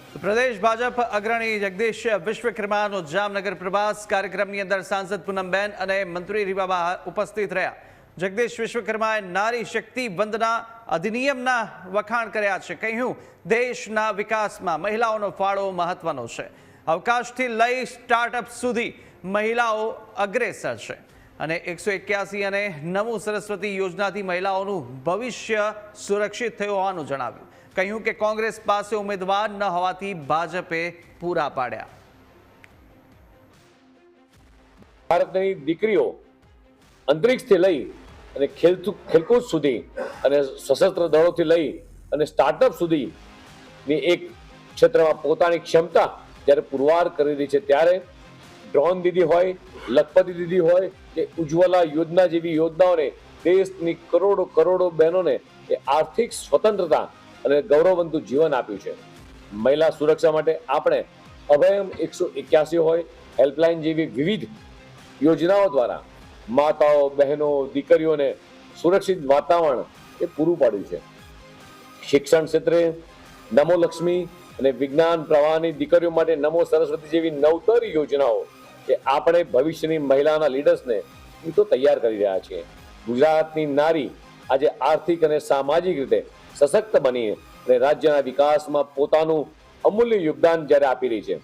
પ્રદેશ ભાજપ અગ્રણી જગદીશ વિશ્વકર્માનો જામનગર પ્રવાસ કાર્યક્રમની અંદર સાંસદ પૂનમબેન અને મંત્રી રીવાબા ઉપસ્થિત રહ્યા। જગદીશ વિશ્વકર્માએ નારી શક્તિ વંદના અધિનિયમના વખાણ કર્યા છે। કહ્યું દેશના વિકાસમાં મહિલાઓનો ફાળો મહત્વનો છે। અવકાશથી લઈ સ્ટાર્ટઅપ સુધી મહિલાઓ અગ્રેસર છે અને 181 અને નમો સરસ્વતી યોજનાથી મહિલાઓનું ભવિષ્ય સુરક્ષિત થયું હોવાનું જણાવ્યું। કહ્યું કે કોંગ્રેસ પાસે ઉમેદવાર ન હોવાથી ભાજપે પૂરા પાડ્યા। ભારતની દીકરીઓ અંતરિક્ષથી લઈ અને ખેલકૂદ સુધી અને સશસ્ત્ર દળોથી લઈ અને સ્ટાર્ટઅપ સુધીની એક ક્ષેત્રમાં પોતાની ક્ષમતા જ્યારે પુરવાર કરી રહી છે, ત્યારે ડ્રોન દીદી હોય, લખપતિ દીદી હોય કે ઉજ્જવલા યોજના જેવી યોજનાઓને દેશની કરોડો કરોડો બહેનોને એ આર્થિક સ્વતંત્રતા અને ગૌરવવંતું જીવન આપ્યું છે। મહિલા સુરક્ષા માટે આપણે અભયમ 181 હોય, હેલ્પલાઇન જેવી વિવિધ યોજનાઓ દ્વારા માતાઓ, બહેનો, દીકરીઓને સુરક્ષિત વાતાવરણ એ પૂરું પાડ્યું છે। શિક્ષણ ક્ષેત્રે નમો લક્ષ્મી અને વિજ્ઞાન પ્રવાહની દીકરીઓ માટે નમો સરસ્વતી જેવી નવતર યોજનાઓ એ આપણે ભવિષ્યની મહિલાના લીડર્સને તો તૈયાર કરી રહ્યા છીએ। ગુજરાતની નારી આજે આર્થિક અને સામાજિક રીતે સશક્ત બની અને રાજ્યના વિકાસમાં પોતાનું અમૂલ્ય યોગદાન જ્યારે આપી રહી છે,